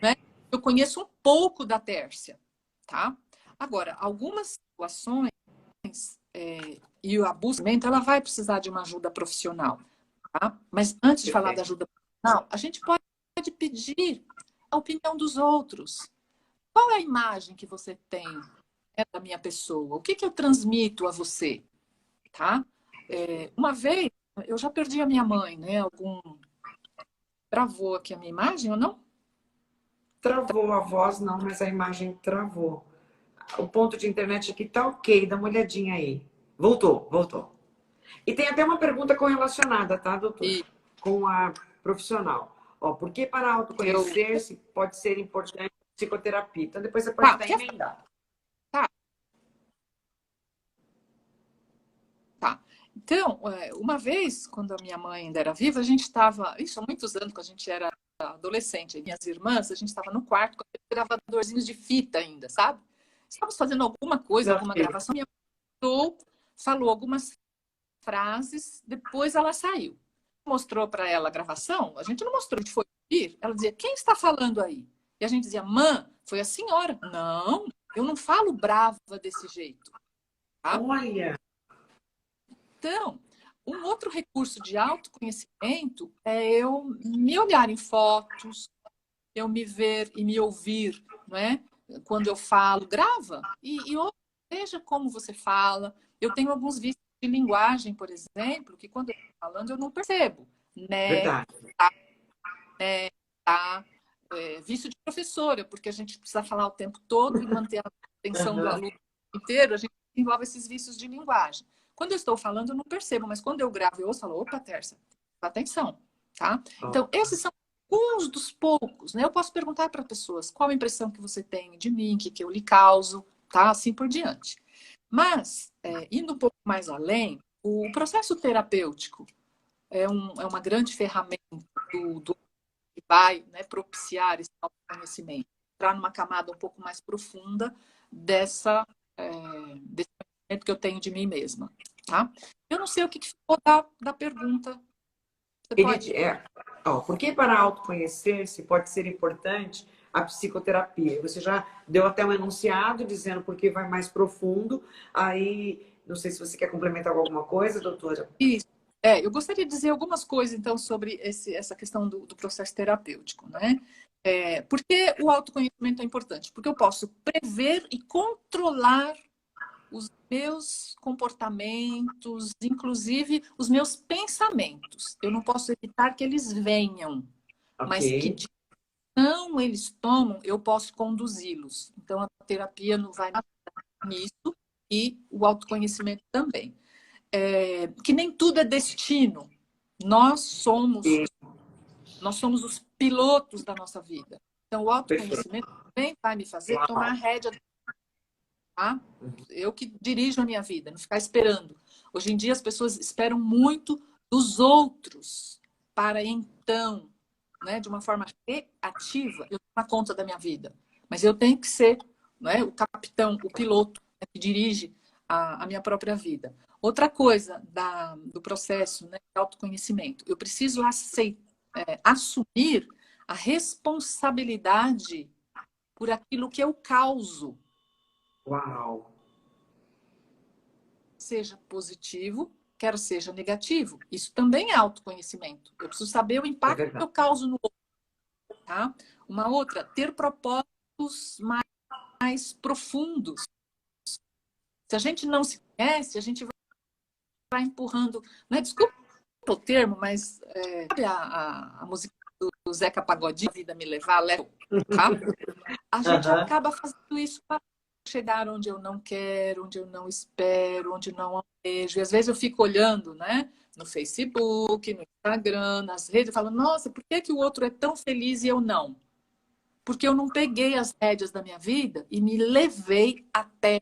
Né? Eu conheço um pouco da Tércia, tá? Agora, algumas situações e a busca, ela vai precisar de uma ajuda profissional, tá? Mas antes de falar da ajuda profissional, a gente pode pedir a opinião dos outros. Qual é a imagem que você tem, né, da minha pessoa? O que, que eu transmito a você, tá? Uma vez, eu já perdi a minha mãe, né? Travou aqui a minha imagem ou não? Travou a voz, não, mas a imagem travou. O ponto de internet aqui tá ok, dá uma olhadinha aí. Voltou, voltou. E tem até uma pergunta correlacionada, tá, doutor? E Com a profissional. Ó, por que para autoconhecer-se pode ser importante a psicoterapia? Então depois você pode estar emendado. Tá. Tá. Então, uma vez, quando a minha mãe ainda era viva, a gente estava, isso há muitos anos, quando a gente era adolescente, minhas irmãs, a gente estava no quarto com aqueles gravadorzinhos de fita ainda, sabe? Estávamos fazendo alguma coisa, alguma gravação, minha mãe falou algumas frases, depois ela saiu. Mostrou para ela a gravação, a gente não mostrou, a gente foi ouvir, ela dizia, quem está falando aí? E a gente dizia, mãe, foi a senhora. Não, eu não falo brava desse jeito. Tá? Olha! Então, um outro recurso de autoconhecimento é eu me olhar em fotos, eu me ver e me ouvir, não é? Quando eu falo, grava e veja como você fala. Eu tenho alguns vícios de linguagem, por exemplo, que quando eu estou falando eu não percebo. Né, Verdade. tá, vício de professora, porque a gente precisa falar o tempo todo e manter a atenção do aluno inteiro, a gente desenvolve esses vícios de linguagem. Quando eu estou falando, eu não percebo, mas quando eu gravo, eu ouço, falo, opa, Tércia, atenção, tá? Então, esses são alguns dos poucos, né? Eu posso perguntar para pessoas qual a impressão que você tem de mim, que eu lhe causo, tá? Assim por diante. Mas, indo um pouco mais além, o processo terapêutico é uma grande ferramenta do que vai, né, propiciar esse autoconhecimento, entrar numa camada um pouco mais profunda desse conhecimento que eu tenho de mim mesma, tá? Eu não sei o que ficou da pergunta. Você pode? Por que para autoconhecer-se pode ser importante a psicoterapia? Você já deu até um enunciado dizendo por que vai mais profundo. Aí, não sei se você quer complementar com alguma coisa, doutora. Isso. Eu gostaria de dizer algumas coisas, então, sobre essa questão do processo terapêutico, né? Por que o autoconhecimento é importante? Porque eu posso prever e controlar os meus comportamentos, inclusive os meus pensamentos. Eu não posso evitar que eles venham, mas que direção eles tomam, eu posso conduzi-los. Então, a terapia não vai nisso e o autoconhecimento também. Que nem tudo é destino. Nós somos os pilotos da nossa vida. Então, o autoconhecimento também vai me fazer tomar a rédea. Tá? Eu que dirijo a minha vida, não ficar esperando. Hoje em dia as pessoas esperam muito dos outros para então, né, de uma forma reativa, eu tomar conta da minha vida. Mas eu tenho que ser, né, o capitão, o piloto, né, que dirige a minha própria vida. Outra coisa do processo, né, de autoconhecimento, eu preciso assumir a responsabilidade por aquilo que eu causo. Uau! Seja positivo, quer seja negativo. Isso também é autoconhecimento. Eu preciso saber o impacto que eu causo no outro. Tá? Uma outra, ter propósitos mais profundos. Se a gente não se conhece, a gente vai empurrando. Né? Desculpa o termo, mas sabe a música Zeca Pagodinho, a vida me levar, leva, tá? A gente Aham. acaba fazendo isso para chegar onde eu não quero, onde eu não espero, onde não almejo. E às vezes eu fico olhando, né? No Facebook, no Instagram, nas redes, eu falo, nossa, por que que o outro é tão feliz e eu não? Porque eu não peguei as rédeas da minha vida e me levei até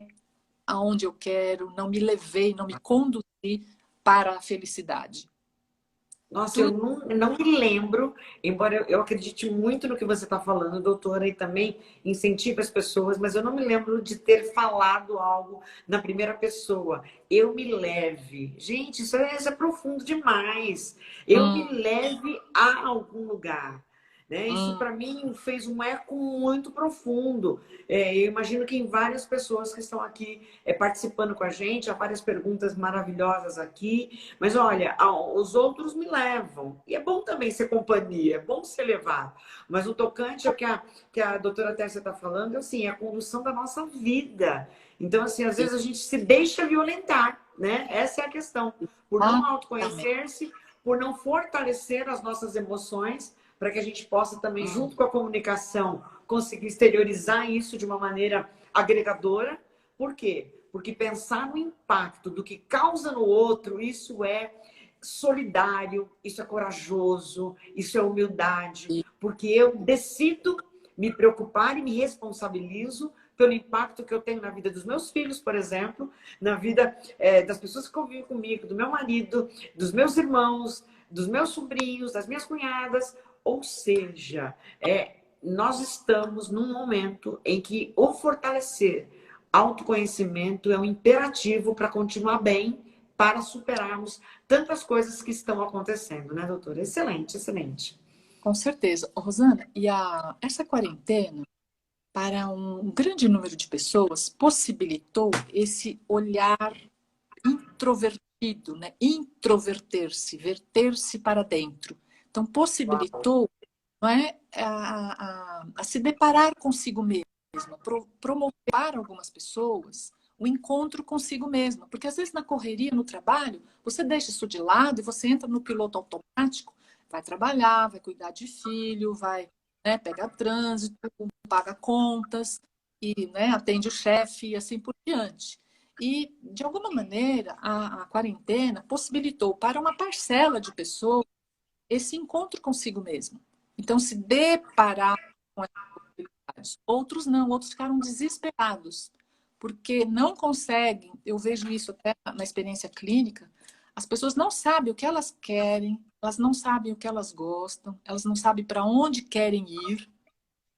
aonde eu quero, não me levei, não me conduzi para a felicidade. Nossa, eu Tudo. não me lembro, embora eu acredite muito no que você está falando, doutora, e também incentive as pessoas, mas eu não me lembro de ter falado algo na primeira pessoa. Eu me leve. Gente, isso é profundo demais. Eu me Hum, leve a algum lugar. Né? Isso, hum, para mim, fez um eco muito profundo. Eu imagino que em várias pessoas que estão aqui participando com a gente, há várias perguntas maravilhosas aqui. Mas olha, os outros me levam. E é bom também ser companhia, é bom ser levado. Mas o tocante ao que a doutora Tércia está falando, assim, é a condução da nossa vida. Então, assim, às vezes a gente se deixa violentar, né? Essa é a questão. Por não exatamente. autoconhecer-se, por não fortalecer as nossas emoções, para que a gente possa também, junto com a comunicação, conseguir exteriorizar isso de uma maneira agregadora. Por quê? Porque pensar no impacto do que causa no outro, isso é solidário, isso é corajoso, isso é humildade, porque eu decido me preocupar e me responsabilizo pelo impacto que eu tenho na vida dos meus filhos, por exemplo, na vida das pessoas que convivem comigo, do meu marido, dos meus irmãos, dos meus sobrinhos, das minhas cunhadas. Ou seja, nós estamos num momento em que o fortalecer autoconhecimento é um imperativo para continuar bem, para superarmos tantas coisas que estão acontecendo, né, doutora? Excelente, excelente. Com certeza. Ô, Rosana, e essa quarentena, para um grande número de pessoas, possibilitou esse olhar introvertido, né? Introverter-se, verter-se para dentro. Então, Uau. possibilitou, não é, a se deparar consigo mesma, promover para algumas pessoas o encontro consigo mesma. Porque às vezes na correria, no trabalho, você deixa isso de lado e você entra no piloto automático, vai trabalhar, vai cuidar de filho, vai, né, pegar trânsito, paga contas e, né, atende o chefe e assim por diante. E, de alguma maneira, a quarentena possibilitou para uma parcela de pessoas esse encontro consigo mesmo. Então, se deparar com essas possibilidades. Outros não, outros ficaram desesperados, porque não conseguem, eu vejo isso até na experiência clínica, as pessoas não sabem o que elas querem, elas não sabem o que elas gostam, elas não sabem para onde querem ir,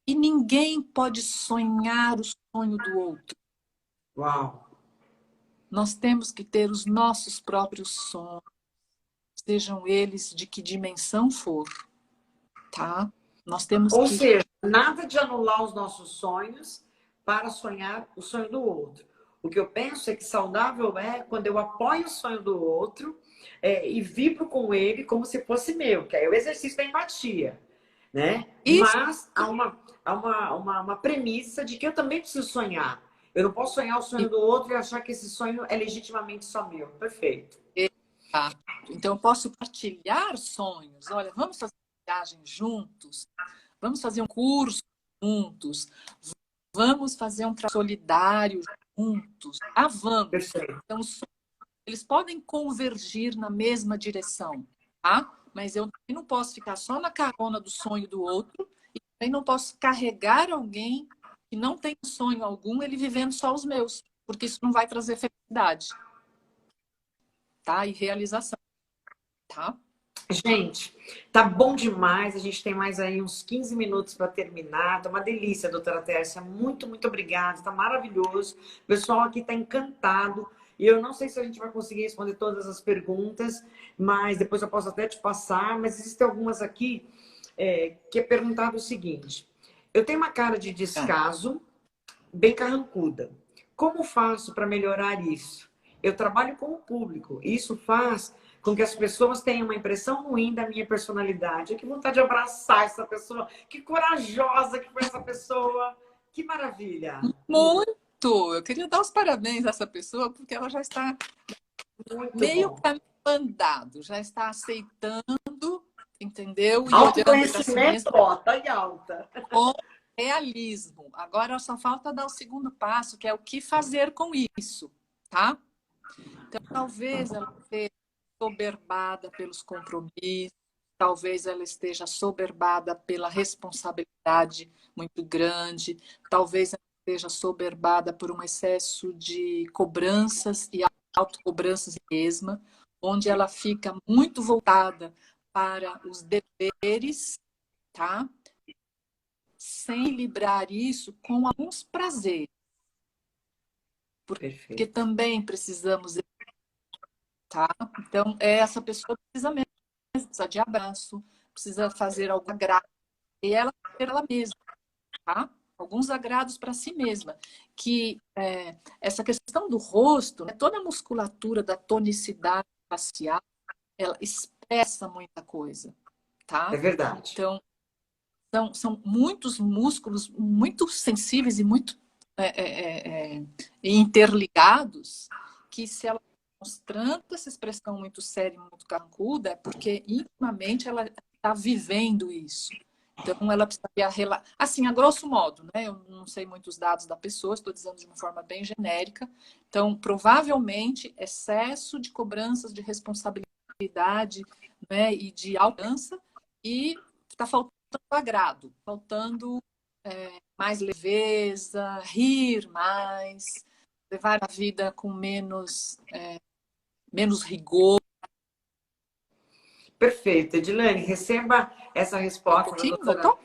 e ninguém pode sonhar o sonho do outro. Uau. Nós temos que ter os nossos próprios sonhos, sejam eles de que dimensão for, tá? Nós temos Ou que. seja, nada de anular os nossos sonhos para sonhar o sonho do outro. O que eu penso é que saudável é quando eu apoio o sonho do outro e vibro com ele como se fosse meu, que é o exercício da empatia, né? Isso, Mas há uma premissa de que eu também preciso sonhar. Eu não posso sonhar o sonho do outro e achar que esse sonho é legitimamente só meu. Perfeito. exato. Então, eu posso partilhar sonhos. Olha, vamos fazer uma viagem juntos, vamos fazer um curso juntos, vamos fazer um trabalho solidário juntos. Ah, vamos. Perfeito. Então, os sonhos, eles podem convergir na mesma direção, tá? Mas eu também não posso ficar só na carona do sonho do outro e também não posso carregar alguém que não tem sonho algum, ele vivendo só os meus, porque isso não vai trazer felicidade, tá? E realização, tá? Gente, tá bom demais. A gente tem mais aí uns 15 minutos para terminar. Tá uma delícia, doutora Tércia. Muito, muito obrigada. Tá maravilhoso. O pessoal aqui tá encantado. E eu não sei se a gente vai conseguir responder todas as perguntas, mas depois eu posso até te passar. Mas existem algumas aqui que é perguntado o seguinte: eu tenho uma cara de Ah, descaso bem carrancuda. Como faço para melhorar isso? Eu trabalho com o público. E isso faz com que as pessoas tenham uma impressão ruim da minha personalidade. Que vontade de abraçar essa pessoa. Que corajosa que foi essa pessoa. Que maravilha. muito! Eu queria dar os parabéns a essa pessoa, porque ela já está Muito meio bom. caminho andado, já está aceitando entendeu? E olhando para si Autoconhecimento, mesmo ó, tá em alta. com realismo. Agora só falta dar o segundo passo, que é o que fazer com isso, tá? Então, talvez ela esteja soberbada pelos compromissos, talvez ela esteja soberbada pela responsabilidade muito grande, talvez ela esteja soberbada por um excesso de cobranças e autocobranças mesma, onde ela fica muito voltada para os deveres, tá? Sem equilibrar isso com alguns prazeres, porque Perfeito. também precisamos, tá? Então, essa pessoa precisa mesmo, precisa de abraço, precisa fazer algum agrado, e ela ser ela mesma, tá? Alguns agrados para si mesma. Que essa questão do rosto, né, toda a musculatura da tonicidade facial, ela expressa muita coisa, É tá? verdade. Então, são muitos músculos muito sensíveis e muito interligados, que se ela mostrando essa expressão muito séria e muito carrancuda, é porque intimamente ela está vivendo isso. Então, ela precisaria... Assim, a grosso modo, né? Eu não sei muitos dados da pessoa, estou dizendo de uma forma bem genérica. Então, provavelmente, excesso de cobranças de responsabilidade, né? E de alcança, e está faltando agrado, faltando mais leveza, rir mais, levar a vida com menos rigor. Perfeito. Edilene, receba essa Um resposta da pouquinho, doutora. voltou?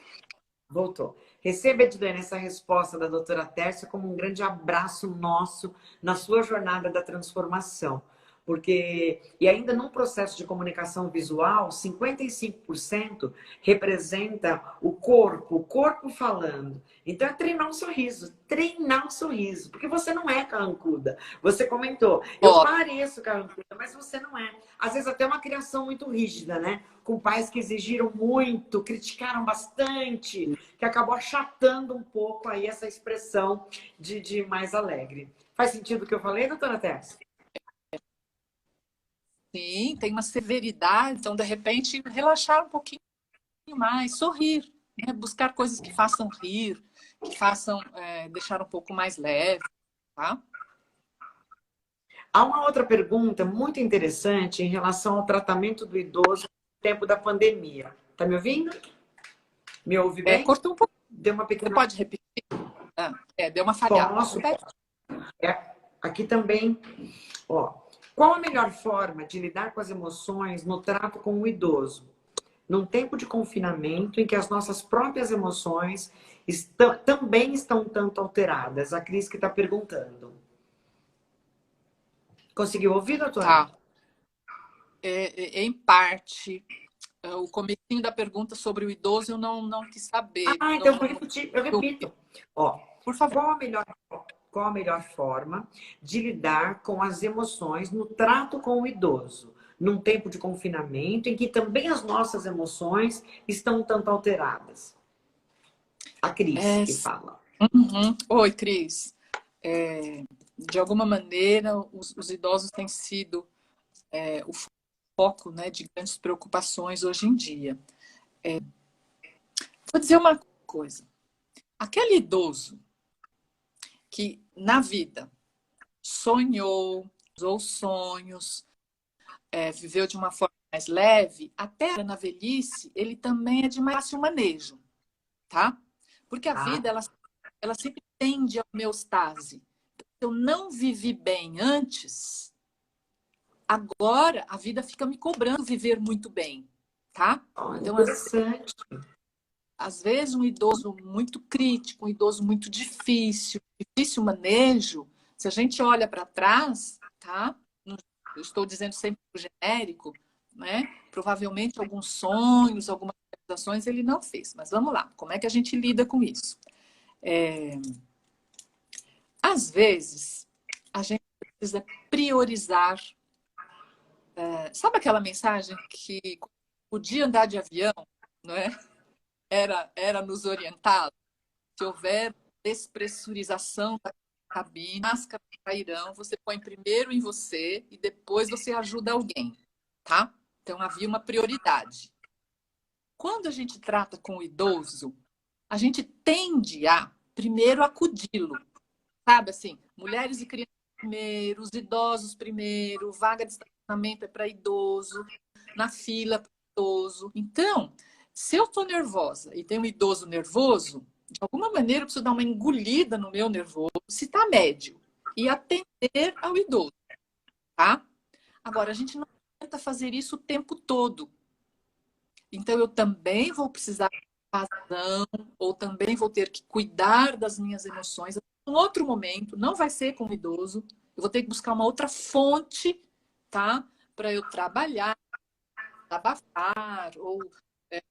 Voltou. Receba, Edilene, essa resposta da doutora Tércia como um grande abraço nosso na sua jornada da transformação. Porque, e ainda num processo de comunicação visual, 55% representa o corpo falando. Então é treinar o sorriso, porque você não é carrancuda. Você comentou, eu Ó, pareço carrancuda, mas você não é. Às vezes até uma criação muito rígida, né? Com pais que exigiram muito, criticaram bastante, que acabou achatando um pouco aí essa expressão de mais alegre. Faz sentido o que eu falei, doutora Tess? sim, tem uma severidade, então, de repente, relaxar um pouquinho mais, sorrir, né? Buscar coisas que façam rir, que façam deixar um pouco mais leve, tá? Há uma outra pergunta muito interessante em relação ao tratamento do idoso no tempo da pandemia. Tá me ouvindo? Me ouve bem? Cortou um pouco. Deu uma Você pequena. pode repetir? Deu uma falhada. Posso? Repete. Aqui também. Ó, qual a melhor forma de lidar com as emoções no trato com o idoso? Num tempo de confinamento em que as nossas próprias emoções também estão tanto alteradas. A Cris que está perguntando. Conseguiu ouvir, doutora? Tá. Em parte, o comecinho da pergunta sobre o idoso eu não quis saber. Ah, então eu vou repetir, eu repito. Ó, Por favor. qual a melhor forma de lidar com as emoções no trato com o idoso? Num tempo de confinamento em que também as nossas emoções estão tanto alteradas. A Cris que fala. Uhum. Oi, Cris. De alguma maneira, os idosos têm sido o foco, né, de grandes preocupações hoje em dia. Vou dizer uma coisa. Aquele idoso que, na vida, sonhou, usou sonhos, viveu de uma forma mais leve, até na velhice, ele também é de mais fácil manejo, tá? Porque a Tá? vida, ela sempre tende à homeostase. Se eu não vivi bem antes, agora a vida fica me cobrando viver muito bem, tá? Olha, Então, interessante. às vezes, um idoso muito crítico, um idoso muito difícil manejo, se a gente olha para trás, tá? Eu estou dizendo sempre o genérico, né? Provavelmente alguns sonhos, algumas realizações ele não fez. Mas vamos lá, como é que a gente lida com isso? Às vezes, a gente precisa priorizar. Sabe aquela mensagem que podia andar de avião, não é? Era nos orientado. Se houver despressurização da cabine, máscara cairão, você põe primeiro em você e depois você ajuda alguém, tá? Então havia uma prioridade. quando a gente trata com o idoso, a gente tende a, primeiro, acudi-lo. Sabe assim, mulheres e crianças primeiro, os idosos primeiro, vaga de estacionamento é para idoso, na fila para idoso. Então, se eu estou nervosa e tenho um idoso nervoso, de alguma maneira eu preciso dar uma engolida no meu nervoso, se está médio, e atender ao idoso, tá? Agora, a gente não tenta fazer isso o tempo todo. Então, eu também vou precisar de razão, ou também vou ter que cuidar das minhas emoções. Em outro momento, não vai ser com o idoso, eu vou ter que buscar uma outra fonte, tá? Para eu trabalhar, abafar, ou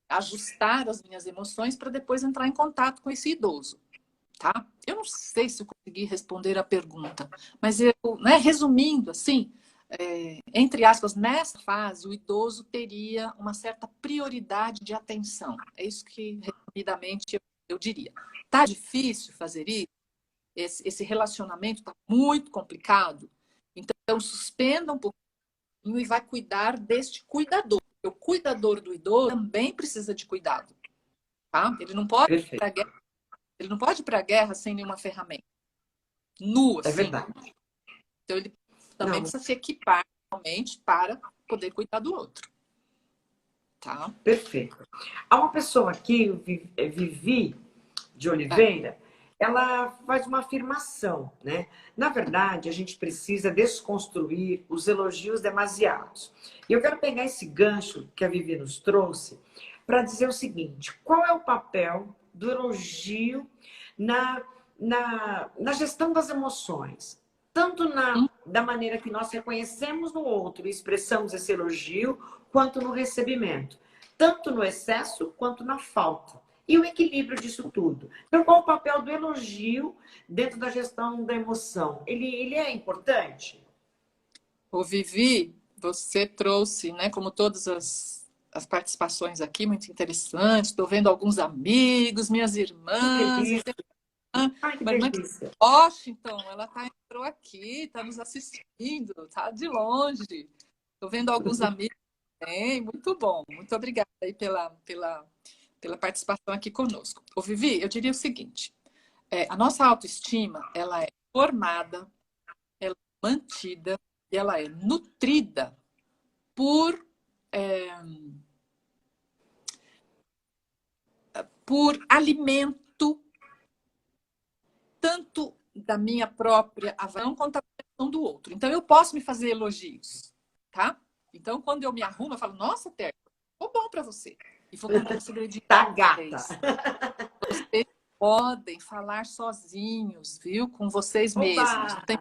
ajustar as minhas emoções para depois entrar em contato com esse idoso, tá? Eu não sei se eu consegui responder a pergunta, mas eu, né, resumindo assim, entre aspas, nessa fase, o idoso teria uma certa prioridade de atenção. É isso que, resumidamente, eu diria. Tá difícil fazer isso? Esse relacionamento está muito complicado? Então, suspenda um pouquinho e vai cuidar deste cuidador. O cuidador do idoso também precisa de cuidado, tá? Ele não pode ir para a guerra, ele não pode ir para a guerra sem nenhuma ferramenta. Nu, assim. É verdade. Então, ele também precisa se equipar realmente para poder cuidar do outro. Tá? Perfeito. Há uma pessoa aqui, Vivi de Oliveira, ela faz uma afirmação, né? Na verdade, a gente precisa desconstruir os elogios demasiados. E eu quero pegar esse gancho que a Vivi nos trouxe para dizer o seguinte: qual é o papel do elogio na gestão das emoções? Tanto da maneira que nós reconhecemos no outro e expressamos esse elogio, quanto no recebimento. Tanto no excesso, quanto na falta. E o equilíbrio disso tudo. Então, qual o papel do elogio dentro da gestão da emoção? Ele é importante? O Vivi, você trouxe, né, como todas as participações aqui, muito interessantes. Estou vendo alguns amigos, minhas irmãs. Ai, que Uma irmã de delícia. Washington, ela entrou aqui, está nos assistindo, tá de longe. Estou vendo alguns amigos também, muito bom. Muito obrigada aí pela participação aqui conosco. Ô, Vivi, eu diria o seguinte: a nossa autoestima, ela é formada, ela é mantida e ela é nutrida por alimento, tanto da minha própria avaliação quanto da avaliação do outro. Então, eu posso me fazer elogios, tá? Então, quando eu me arrumo, eu falo: nossa, Terra, ficou bom para você. E vou contar um segredinho Tá para gata. vocês podem falar sozinhos, viu? Com vocês mesmos. Não tem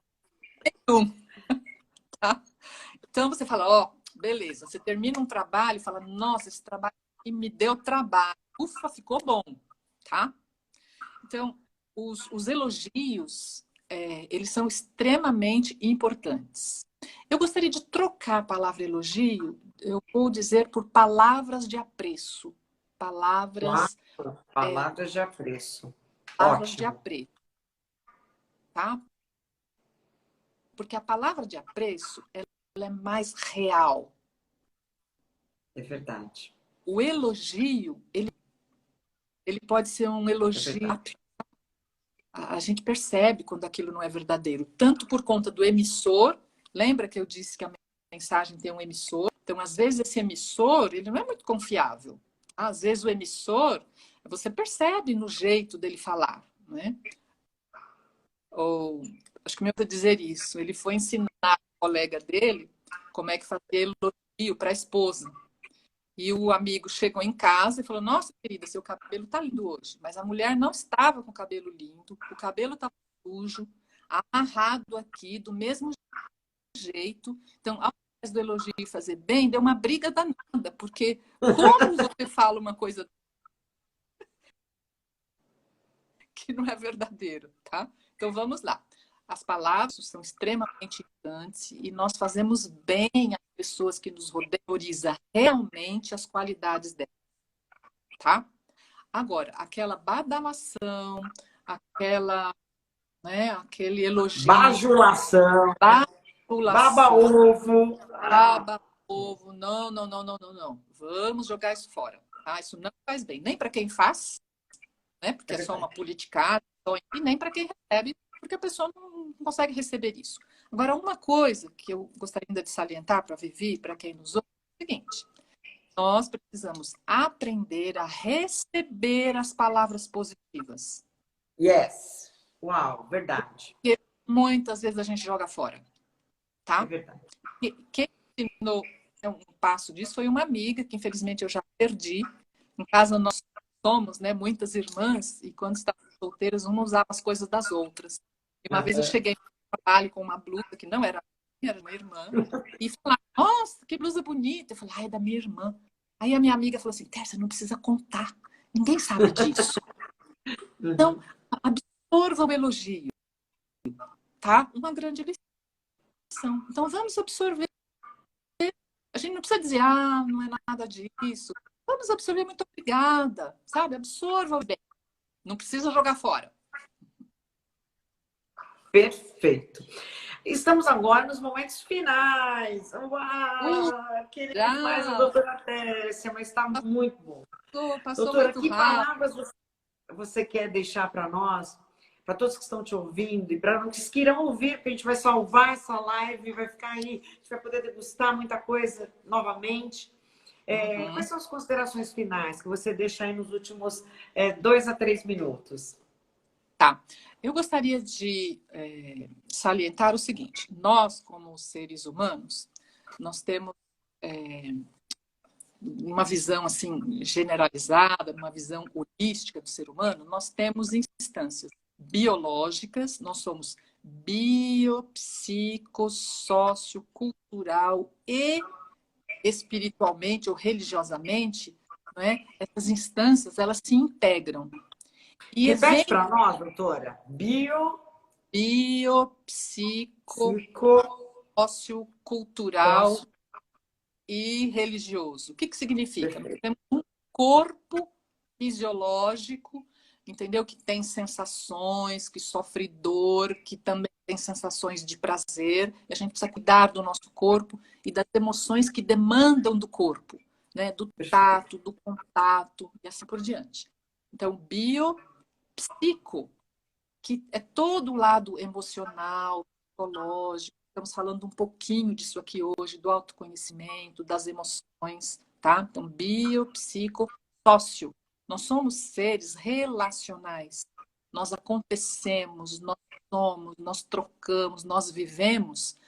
nenhum, tá? Então, você fala: ó, beleza. Você termina um trabalho e fala: nossa, esse trabalho aqui me deu trabalho. Ufa, ficou bom, tá? Então, os elogios, eles são extremamente importantes. Eu gostaria de trocar a palavra elogio, eu vou dizer, por palavras de apreço. Palavras Palavras de apreço. Palavras de Ótimo. apreço, tá? Porque a palavra de apreço, ela é mais real. É verdade. O elogio, ele pode ser um elogio. A gente percebe quando aquilo não é verdadeiro, tanto por conta do emissor. Lembra que eu disse que a mensagem tem um emissor? Então, às vezes, esse emissor, ele não é muito confiável. Às vezes, o emissor, você percebe no jeito dele falar, né? Ou, acho que me ouviu dizer isso, ele foi ensinar a colega dele como é que fazia elogio para a esposa. E o amigo chegou em casa e falou: nossa, querida, seu cabelo tá lindo hoje. Mas a mulher não estava com o cabelo lindo, o cabelo estava sujo, amarrado aqui, do mesmo jeito. Então, ao invés do elogio fazer bem, deu uma briga danada, porque como você fala uma coisa que não é verdadeiro, tá? Então, vamos lá. As palavras são extremamente importantes e nós fazemos bem às pessoas que nos rodeiam, valoriza realmente as qualidades delas, tá? Agora, aquela badalação, aquele elogio, Bajulação. Baba ovo. baba ovo, não. Vamos jogar isso fora. tá? Isso não faz bem, nem para quem faz, né? Porque é só uma politicada, e nem para quem recebe, porque a pessoa não consegue receber isso. Agora, uma coisa que eu gostaria ainda de salientar para a Vivi, para quem nos ouve, é o seguinte: nós precisamos aprender a receber as palavras positivas. Yes. Uau, verdade. Porque muitas vezes a gente joga fora, É tá? verdade. E quem ensinou um passo disso foi uma amiga, que infelizmente eu já perdi. Em casa nós somos, né, muitas irmãs, e quando estávamos solteiras, uma usava as coisas das outras. E uma vez eu cheguei no trabalho com uma blusa que não era minha, era uma irmã, e falaram, nossa, que blusa bonita. Eu falei, ah, é da minha irmã. Aí a minha amiga falou assim, Tércia, não precisa contar, ninguém sabe disso. Então, absorva o elogio, tá? Uma grande lição. Então, vamos absorver. A gente não precisa dizer, ah, não é nada disso. Vamos absorver, muito obrigada, sabe? Absorva bem. Não precisa jogar fora. Perfeito. Estamos agora nos momentos finais. Uau! Queria demais a Já doutora Tércia, mas está muito bom. passou Doutora, muito que rápido. palavras você quer deixar para nós, para todos que estão te ouvindo e para os que irão ouvir, porque a gente vai salvar essa live, vai ficar aí, a gente vai poder degustar muita coisa novamente. Quais são as considerações finais que você deixa aí nos últimos 2 a 3 minutos? Tá. Eu gostaria de salientar o seguinte: nós, como seres humanos, nós temos uma visão assim generalizada, uma visão holística do ser humano, nós temos instâncias biológicas, nós somos biopsico, sociocultural e espiritualmente ou religiosamente, não é? Essas instâncias, elas se integram. E Repete exemplo, para nós, doutora. biopsico, Psico, sociocultural sócio. e religioso. O que significa? Nós Perfeito. temos um corpo fisiológico, entendeu? Que tem sensações, que sofre dor, que também tem sensações de prazer. E a gente precisa cuidar do nosso corpo e das emoções que demandam do corpo, né? Do tato, do contato e assim por diante. Então, biopsico, que é todo o lado emocional, psicológico. Estamos falando um pouquinho disso aqui hoje, do autoconhecimento, das emoções, tá? Então, biopsico, sócio. Nós somos seres relacionais. Nós acontecemos, nós somos, nós trocamos, nós vivemos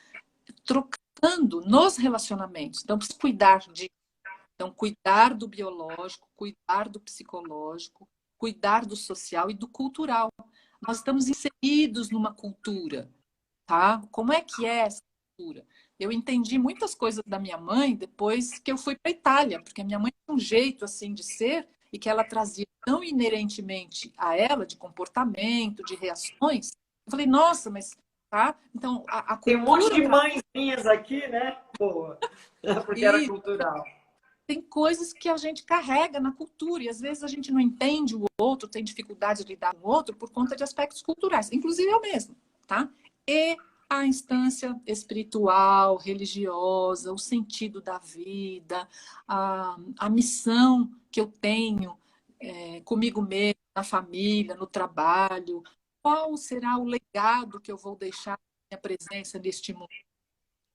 trocando nos relacionamentos. Então, precisa cuidar de. Então, cuidar do biológico, cuidar do psicológico, cuidar do social e do cultural. Nós estamos inseridos numa cultura, tá? Como é que é essa cultura? Eu entendi muitas coisas da minha mãe depois que eu fui para a Itália, porque a minha mãe tinha um jeito assim de ser e que ela trazia tão inerentemente a ela de comportamento, de reações. Eu falei, nossa, mas tá? Então a Tem um monte cultura de mães minhas aqui, né? Boa. Porque era traz cultural. tem coisas que a gente carrega na cultura e às vezes a gente não entende o outro, tem dificuldade de lidar com o outro por conta de aspectos culturais, inclusive eu mesmo, tá? E a instância espiritual, religiosa, o sentido da vida, a missão que eu tenho comigo mesmo, na família, no trabalho, qual será o legado que eu vou deixar na minha presença neste mundo,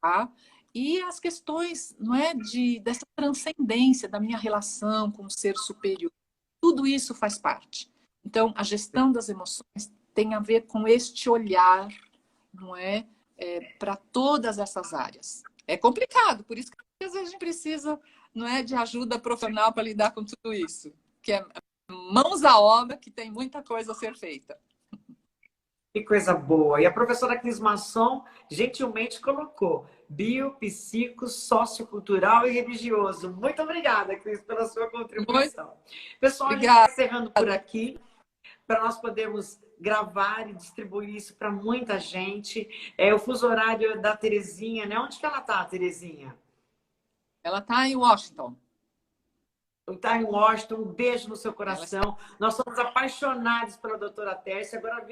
tá? E as questões, não é, dessa transcendência da minha relação com o ser superior. Tudo isso faz parte. Então, a gestão das emoções tem a ver com este olhar, não é, para todas essas áreas. É complicado, por isso que às vezes a gente precisa, não é, de ajuda profissional para lidar com tudo isso, que é mãos à obra, que tem muita coisa a ser feita. Que coisa boa. E a professora Cris Masson gentilmente colocou biopsico, sociocultural e religioso. Muito obrigada, Cris, pela sua Muito contribuição. Pessoal, a gente obrigada. está encerrando por aqui para nós podermos gravar e distribuir isso para muita gente. O fuso horário da Terezinha, né? Onde que ela está, Terezinha? Ela está em Washington. Está em Washington, um beijo no seu Ela coração. Nós somos apaixonados pela doutora Tércia, agora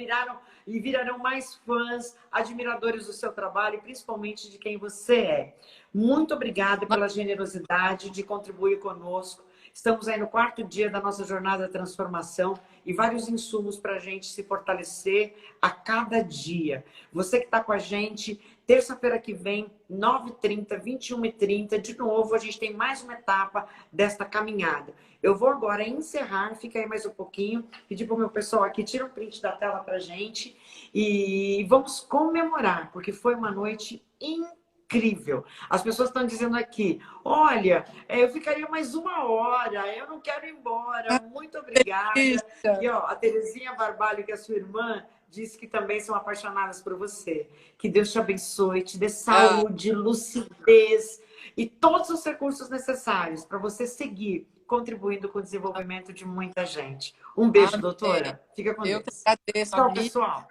virarão mais fãs, admiradores do seu trabalho e principalmente de quem você é. Muito obrigada pela generosidade de contribuir conosco. Estamos aí no 4º dia da nossa jornada de transformação e vários insumos para a gente se fortalecer a cada dia. Você que está com a gente, terça-feira que vem, 9h30, 21h30, de novo, a gente tem mais uma etapa desta caminhada. Eu vou agora encerrar, fica aí mais um pouquinho, pedir para o meu pessoal aqui, tira um print da tela para a gente e vamos comemorar, porque foi uma noite incrível. As pessoas estão dizendo aqui, olha, eu ficaria mais 1 hora, eu não quero ir embora, muito obrigada. E ó, a Terezinha Barbalho, que é a sua irmã, disse que também são apaixonadas por você. Que Deus te abençoe, te dê saúde, lucidez e todos os recursos necessários para você seguir contribuindo com o desenvolvimento de muita gente. Um beijo, doutora. Fica com Eu Deus. que agradeço, Tchau, amigos. pessoal.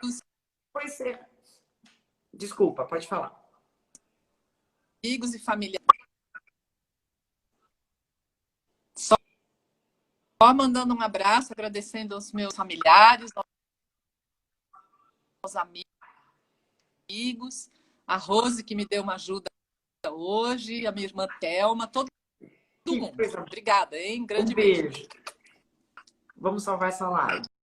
Foi ser. Desculpa, pode falar. Amigos e familiares. Só mandando um abraço, agradecendo aos meus familiares, aos amigos, a Rose, que me deu uma ajuda hoje, a minha irmã Thelma, todo mundo. Obrigada, hein? Grande beijo. Vamos salvar essa live.